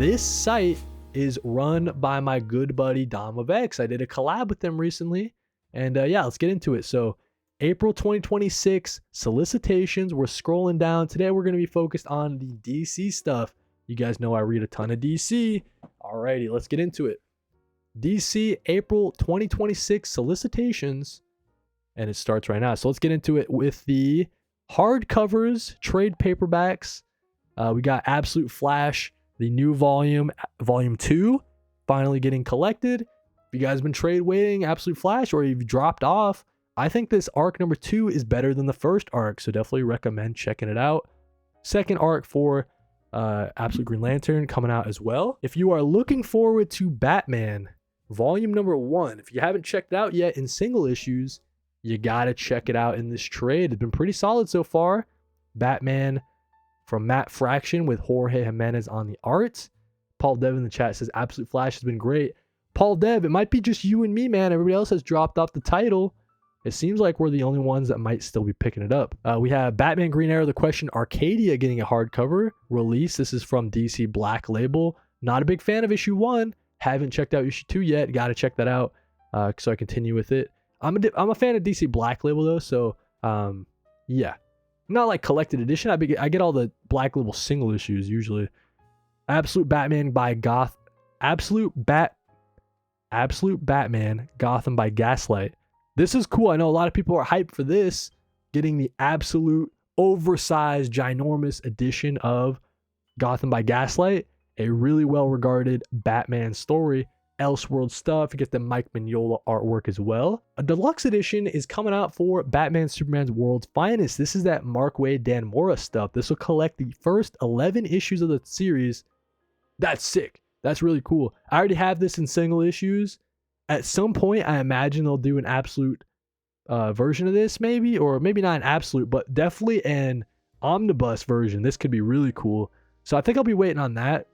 This site is run by my good buddy Dom of X. I did a collab with them recently, and yeah, let's get into it. So April 2026 solicitations. We're scrolling down. Today we're going to be focused on the DC stuff. You guys know I read a ton of DC. Alrighty, let's get into it. DC April 2026 solicitations, and it starts right now. So let's get into it with the hardcovers, trade paperbacks. We got Absolute Flash, the new volume 2, finally getting collected. If you guys have been trade waiting Absolute Flash, or you've dropped off, I think this arc number 2 is better than the first arc, so definitely recommend checking it out. Second arc for Absolute Green Lantern coming out as well. If you are looking forward to Batman volume number 1, if you haven't checked it out yet in single issues, you gotta check it out in this trade. It's been pretty solid so far. Batman from Matt Fraction with Jorge Jimenez on the art. Paul Dev in the chat says Absolute Flash has been great. Paul Dev, it might be just you and me, man. Everybody else has dropped off the title. It seems like we're the only ones that might still be picking it up. We have Batman Green Arrow, The Question Arcadia getting a hardcover release. This is from DC Black Label. Not a big fan of issue 1. Haven't checked out issue 2 yet. Got to check that out so I continue with it. I'm a fan of DC Black Label though, so yeah. Not like collected edition. I get all the Black Label single issues usually. Absolute Batman Gotham by Gaslight. This is cool. I know a lot of people are hyped for this, getting the absolute oversized, ginormous edition of Gotham by Gaslight, a really well-regarded Batman story. Elseworld stuff. You get the Mike Mignola artwork as well. A deluxe edition is coming out for Batman Superman's World's Finest. This is that Mark Waid, Dan Mora stuff. This will collect the first 11 issues of the series. That's sick. That's really cool. I already have this in single issues. At some point, I imagine they'll do an absolute version of this, maybe, or maybe not an absolute, but definitely an omnibus version. This could be really cool. So I think I'll be waiting on that.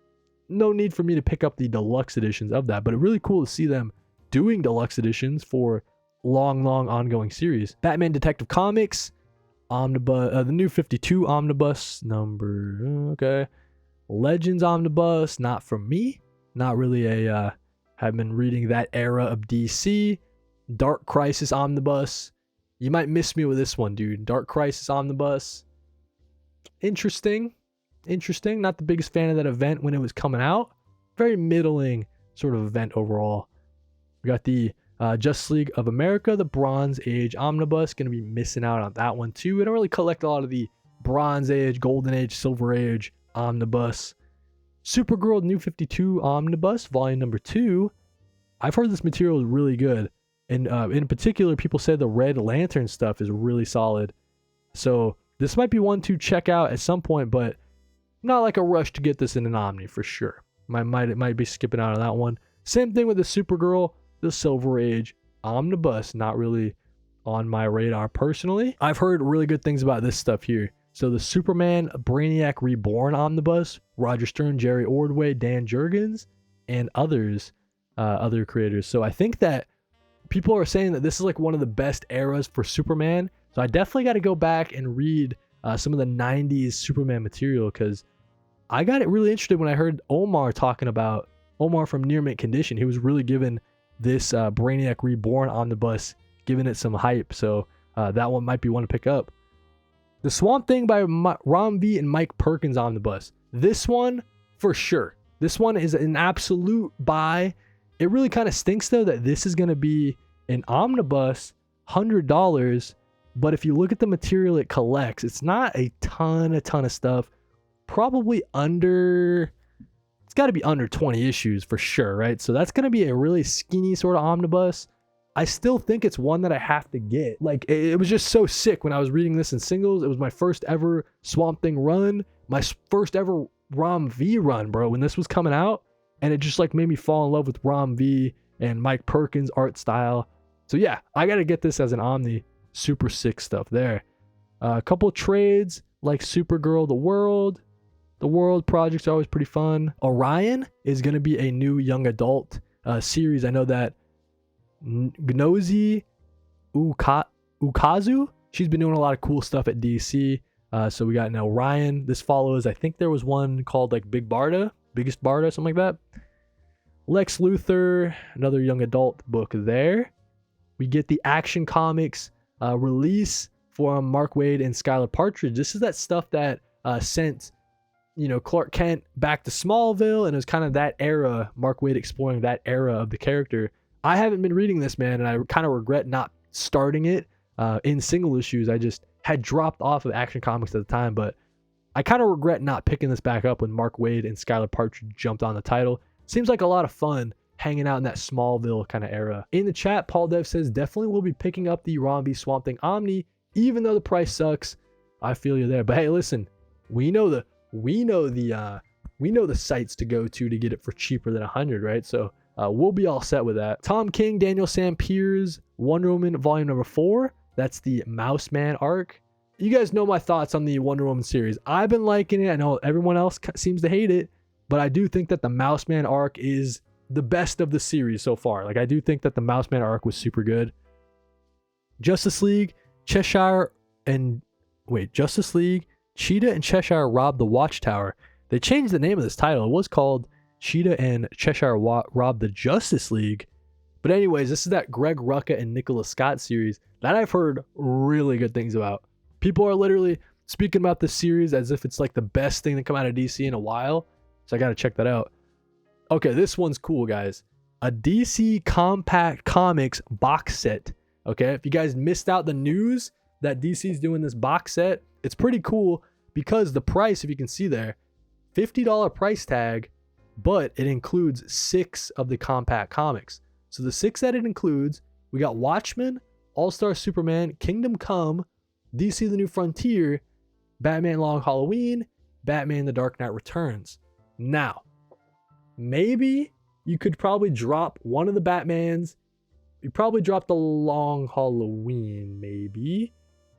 No need for me to pick up the deluxe editions of that, but it's really cool to see them doing deluxe editions for long ongoing series. Batman Detective Comics, Omnibus, the new 52 Omnibus number, okay. Legends Omnibus, not from me. Not really have been reading that era of DC. Dark Crisis Omnibus. You might miss me with this one, dude. Dark Crisis Omnibus. Interesting. Not the biggest fan of that event when it was coming out. Very middling sort of event overall. We got the Justice League of America, the Bronze Age Omnibus. Going to be missing out on that one too. I don't really collect a lot of the Bronze Age, Golden Age, Silver Age Omnibus. Supergirl New 52 Omnibus, volume number 2. I've heard this material is really good. And in particular, people say the Red Lantern stuff is really solid. So this might be one to check out at some point, but not like a rush to get this in an Omni for sure. Might be skipping out on that one. Same thing with the Supergirl, the Silver Age Omnibus. Not really on my radar personally. I've heard really good things about this stuff here. So the Superman Brainiac Reborn Omnibus, Roger Stern, Jerry Ordway, Dan Jurgens, and others, other creators. So I think that people are saying that this is like one of the best eras for Superman. So I definitely got to go back and read some of the 90s Superman material, because I got it really interested when I heard Omar from Near Mint Condition. He was really giving this Brainiac Reborn Omnibus, giving it some hype. So that one might be one to pick up. The Swamp Thing by Ram V and Mike Perkins Omnibus. This one, for sure. This one is an absolute buy. It really kind of stinks, though, that this is going to be an omnibus, $100. But if you look at the material it collects, it's not a ton of stuff. Probably it's got to be under 20 issues for sure, right? So that's going to be a really skinny sort of omnibus. I still think it's one that I have to get. Like, it was just so sick when I was reading this in singles. It was my first ever Swamp Thing run, my first ever Ram V run, bro, when this was coming out. And it just like made me fall in love with Ram V and Mike Perkins' art style. So yeah, I got to get this as an Omni. Super sick stuff there. A couple trades like Supergirl, The World projects are always pretty fun. Orion is going to be a new young adult series. I know that Gnozi Ukazu, she's been doing a lot of cool stuff at DC. So we got an Orion. This follows, I think there was one called like Big Barda Biggest Barda, something like that. Lex Luthor, another young adult book there. We get the Action Comics release for Mark Waid and Skylar Partridge. This is that stuff that sent, Clark Kent back to Smallville, and it was kind of that era, Mark Waid exploring that era of the character. I haven't been reading this, man, and I kind of regret not starting it in single issues. I just had dropped off of Action Comics at the time, but I kind of regret not picking this back up when Mark Waid and Skylar Partridge jumped on the title. Seems like a lot of fun hanging out in that Smallville kind of era. In the chat, Paul Dev says, definitely will be picking up the Ron B. Swamp Thing Omni, even though the price sucks. I feel you there. But hey, listen, we know the sites to go to get it for cheaper than 100, right? So we'll be all set with that. Tom King, Daniel Sam Pierce, Wonder Woman Volume number 4. That's the Mouse Man arc. You guys know my thoughts on the Wonder Woman series. I've been liking it. I know everyone else seems to hate it, but I do think that the Mouse Man arc is the best of the series so far. Like, I do think that the Mouse Man arc was super good. Justice League, Cheetah and Cheshire robbed the Watchtower. They changed the name of this title. It was called Cheetah and Cheshire robbed the Justice League. But anyways, this is that Greg Rucka and Nicholas Scott series that I've heard really good things about. People are literally speaking about this series as if it's like the best thing to come out of DC in a while. So I got to check that out. Okay, this one's cool, guys. A DC Compact Comics box set. Okay, if you guys missed out the news that DC's doing this box set, it's pretty cool because the price, if you can see there, $50 price tag, but it includes 6 of the Compact Comics. So the 6 that it includes, we got Watchmen, All-Star Superman, Kingdom Come, DC The New Frontier, Batman Long Halloween, Batman The Dark Knight Returns. Now, maybe you could probably drop one of the Batmans. You probably drop the Long Halloween, maybe.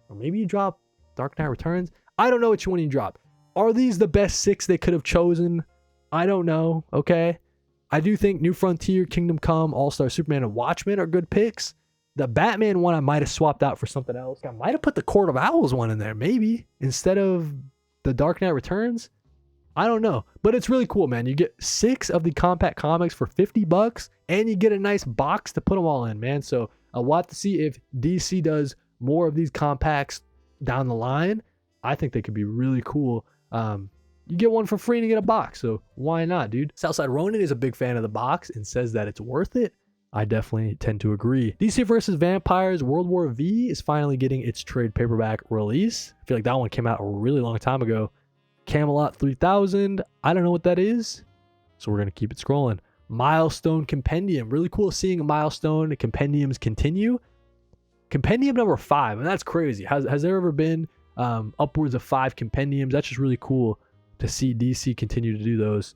Or maybe you drop Dark Knight Returns. I don't know which one you drop. Are these the best 6 they could have chosen? I don't know, okay? I do think New Frontier, Kingdom Come, All-Star Superman, and Watchmen are good picks. The Batman one I might have swapped out for something else. I might have put the Court of Owls one in there, maybe, instead of the Dark Knight Returns. I don't know, but it's really cool, man. You get 6 of the Compact Comics for $50, and you get a nice box to put them all in, man. So we'll have to see if DC does more of these compacts down the line. I think they could be really cool. You get one for free and you get a box, so why not, dude? Southside Ronin is a big fan of the box and says that it's worth it. I definitely tend to agree. DC vs. Vampires World War V is finally getting its trade paperback release. I feel like that one came out a really long time ago. Camelot 3000, I don't know what that is, so we're going to keep it scrolling. Milestone Compendium, really cool seeing Milestone Compendiums continue. Compendium number 5, and that's crazy. Has there ever been upwards of 5 compendiums? That's just really cool to see DC continue to do those.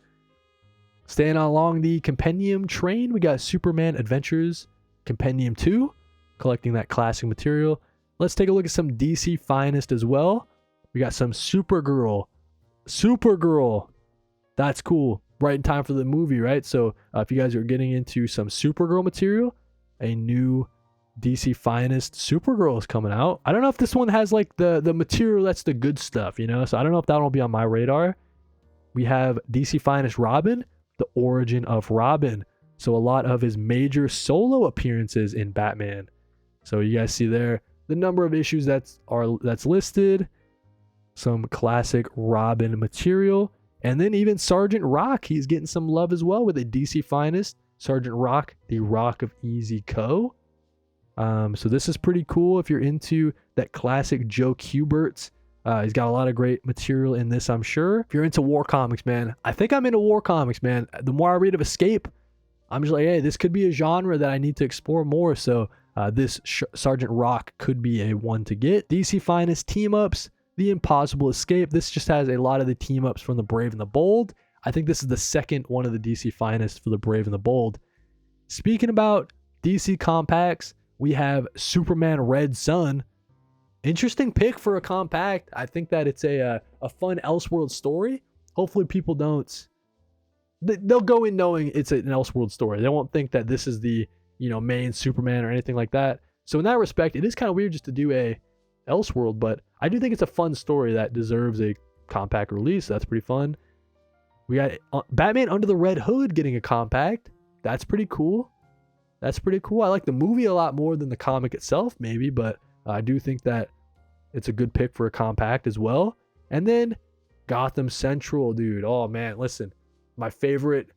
Staying along the compendium train, we got Superman Adventures Compendium 2, collecting that classic material. Let's take a look at some DC Finest as well. We got some Supergirl. That's cool. Right in time for the movie, right? So if you guys are getting into some Supergirl material, a new DC Finest Supergirl is coming out. I don't know if this one has like the material that's the good stuff, you know? So I don't know if that will be on my radar. We have DC Finest Robin, the origin of Robin. So a lot of his major solo appearances in Batman. So you guys see there the number of issues that's listed. Some classic Robin material. And then even Sergeant Rock, he's getting some love as well with a DC Finest. Sergeant Rock, the Rock of Easy Co. So this is pretty cool if you're into that classic Joe Kubert's. He's got a lot of great material in this, I'm sure. If you're into war comics, man, I think I'm into war comics, man. The more I read of Escape, I'm just like, hey, this could be a genre that I need to explore more. So this Sergeant Rock could be a one to get. DC Finest team-ups, The Impossible Escape. This just has a lot of the team-ups from The Brave and the Bold. I think this is the second one of the DC Finest for The Brave and the Bold. Speaking about DC compacts, we have Superman Red Sun. Interesting pick for a compact. I think that it's a fun Elseworld story. Hopefully people don't... They'll go in knowing it's an Elseworld story. They won't think that this is the main Superman or anything like that. So in that respect, it is kind of weird just to do a Elseworld, but I do think it's a fun story that deserves a compact release. That's pretty fun. We got Batman Under the Red Hood getting a compact. That's pretty cool. That's pretty cool. I like the movie a lot more than the comic itself, maybe, but I do think that it's a good pick for a compact as well. And then Gotham Central, dude. Oh man, listen, my favorite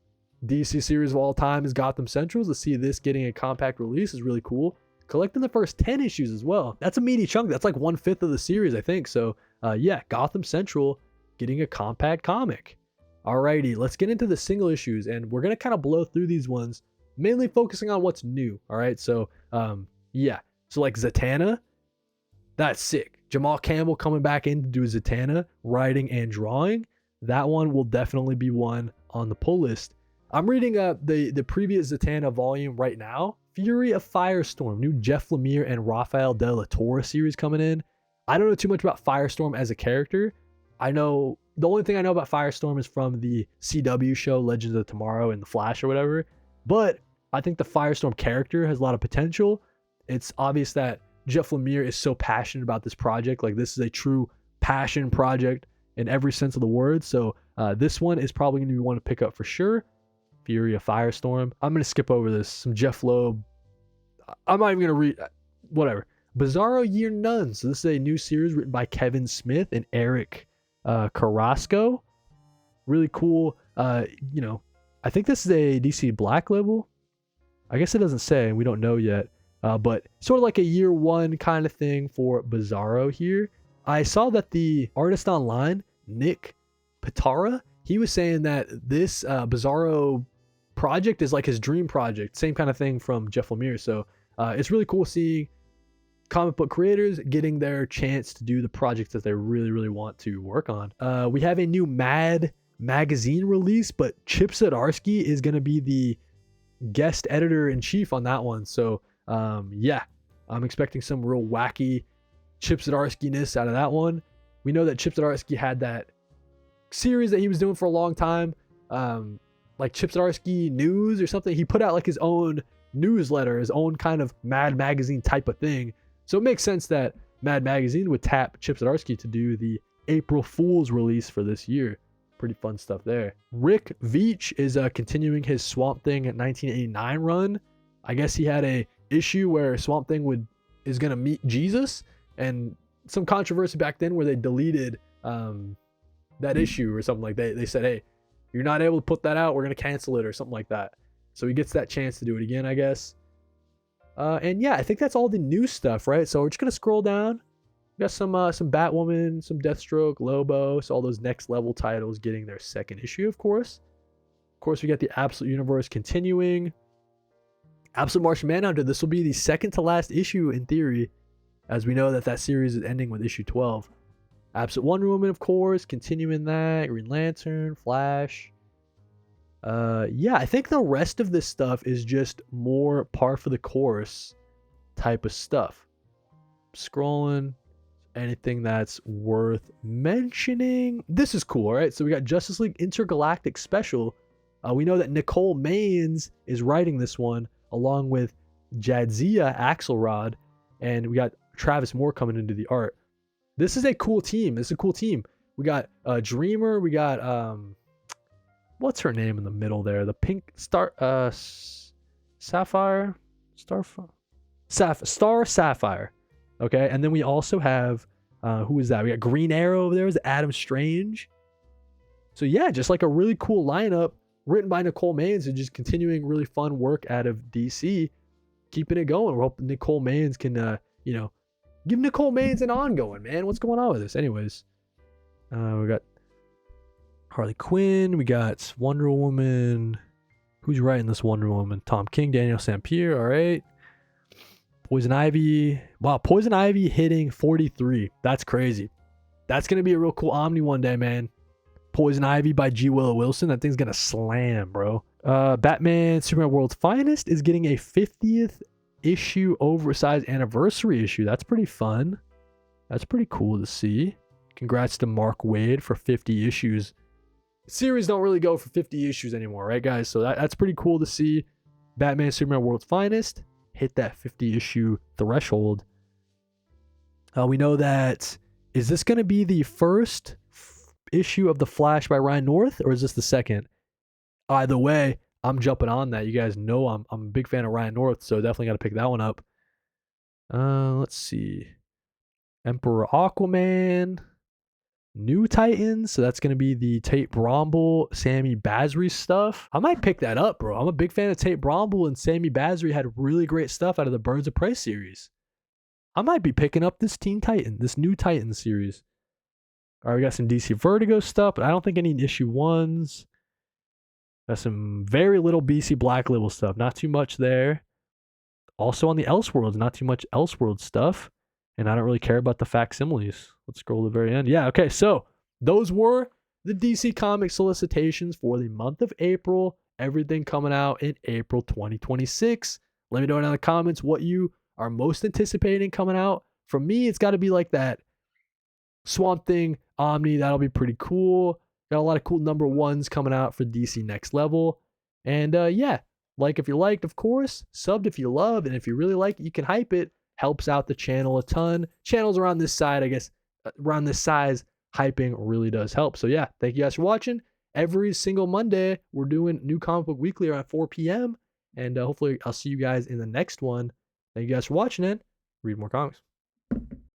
DC series of all time is Gotham Central. To see this getting a compact release is really cool. Collecting the first 10 issues as well. That's a meaty chunk. That's like 1/5 of the series, I think. So yeah, Gotham Central getting a compact comic. Alrighty, let's get into the single issues, and we're gonna kind of blow through these ones, mainly focusing on what's new. All right, so yeah, so like Zatanna, that's sick. Jamal Campbell coming back in to do Zatanna, writing and drawing. That one will definitely be one on the pull list. I'm reading the previous Zatanna volume right now. Fury of Firestorm, new Jeff Lemire and Rafael de la Torre series coming in. I don't know too much about Firestorm as a character. I know the only thing I know about Firestorm is from the CW show Legends of Tomorrow and The Flash or whatever. But I think the Firestorm character has a lot of potential. It's obvious that Jeff Lemire is so passionate about this project. Like, this is a true passion project in every sense of the word. So this one is probably going to be one to pick up for sure. Fury of Firestorm. I'm going to skip over this. Some Jeff Loeb. I'm not even going to read. Whatever. Bizarro Year None. So this is a new series written by Kevin Smith and Eric Carrasco. Really cool. You know, I think this is a DC Black label. I guess it doesn't say. We don't know yet. But sort of like a year one kind of thing for Bizarro here. I saw that the artist online, Nick Pitara, he was saying that this Bizarro project is like his dream project. Same kind of thing from Jeff Lemire. So it's really cool seeing comic book creators getting their chance to do the projects that they really, really want to work on. We have a new Mad magazine release, but Chip Zdarsky is going to be the guest editor-in-chief on that one. So yeah, I'm expecting some real wacky Chip Zdarsky-ness out of that one. We know that Chip Zdarsky had that series that he was doing for a long time, like Chip Zdarsky News or something. He put out like his own newsletter, his own kind of Mad magazine type of thing. So it makes sense that Mad Magazine would tap Chip Zdarsky to do the April Fool's release for this year. Pretty fun stuff there. Rick Veitch is continuing his Swamp Thing at 1989 run. I guess he had a issue where Swamp Thing is going to meet Jesus, and some controversy back then where they deleted that issue or something like that. They said, hey, you're not able to put that out, we're going to cancel it or something like that. So he gets that chance to do it again, I guess. And yeah, I think that's all the new stuff, right? So we're just going to scroll down. We got some Batwoman, some Deathstroke, Lobo, so all those next level titles getting their second issue, of course. Of course, we got the Absolute Universe continuing. Absolute Martian Manhunter, this will be the second to last issue in theory, as we know that series is ending with issue 12. Absolute Wonder Woman, of course, continuing that. Green Lantern, Flash. Yeah, I think the rest of this stuff is just more par for the course type of stuff. Scrolling, anything that's worth mentioning. This is cool, all right? So we got Justice League Intergalactic Special. We know that Nicole Maines is writing this one along with Jadzia Axelrod, and we got Travis Moore coming into the art. This is a cool team. We got Dreamer. We got what's her name in the middle there? The pink star, Sapphire, Star Sapphire. Okay, and then we also have who is that? We got Green Arrow over there. Is Adam Strange. So yeah, just like a really cool lineup written by Nicole Maines and just continuing really fun work out of DC, keeping it going. We're hoping Nicole Maines can give Nicole Maines an ongoing, man. What's going on with this? Anyways, we got Harley Quinn. We got Wonder Woman. Who's writing this Wonder Woman? Tom King, Daniel Sampere. All right. Poison Ivy. Wow, Poison Ivy hitting 43. That's crazy. That's going to be a real cool Omni one day, man. Poison Ivy by G. Willow Wilson. That thing's going to slam, bro. Batman Superman World's Finest is getting a 50th issue oversized anniversary issue. That's pretty fun. That's pretty cool to see. Congrats to Mark Waid for 50 issues. Series don't really go for 50 issues anymore, right, guys? So that's pretty cool to see. Batman Superman World's Finest hit that 50 issue threshold. We know that, is this going to be the first issue of The Flash by Ryan North, or is this the second? Either way, I'm jumping on that. You guys know I'm a big fan of Ryan North, so definitely got to pick that one up. Let's see. Emperor Aquaman, New Titans. So that's going to be the Tate Bromble, Sammy Basri stuff. I might pick that up, bro. I'm a big fan of Tate Bromble, and Sammy Basri had really great stuff out of the Birds of Prey series. I might be picking up this this New Titan series. All right, we got some DC Vertigo stuff, but I don't think any issue ones. Got some very little BC Black Label stuff. Not too much there. Also on the Elseworlds, not too much Elseworlds stuff. And I don't really care about the facsimiles. Let's scroll to the very end. Yeah, okay. So those were the DC Comics solicitations for the month of April. Everything coming out in April 2026. Let me know down in the comments what you are most anticipating coming out. For me, it's got to be like that Swamp Thing Omni. That'll be pretty cool. Got a lot of cool number ones coming out for DC Next Level. And yeah, like if you liked, of course. Subbed if you love. And if you really like it, you can hype it. Helps out the channel a ton. Channels around this side, I guess, around this size, hyping really does help. So yeah, thank you guys for watching. Every single Monday, we're doing New Comic Book Weekly around 4 p.m. And hopefully I'll see you guys in the next one. Thank you guys for watching it. Read more comics.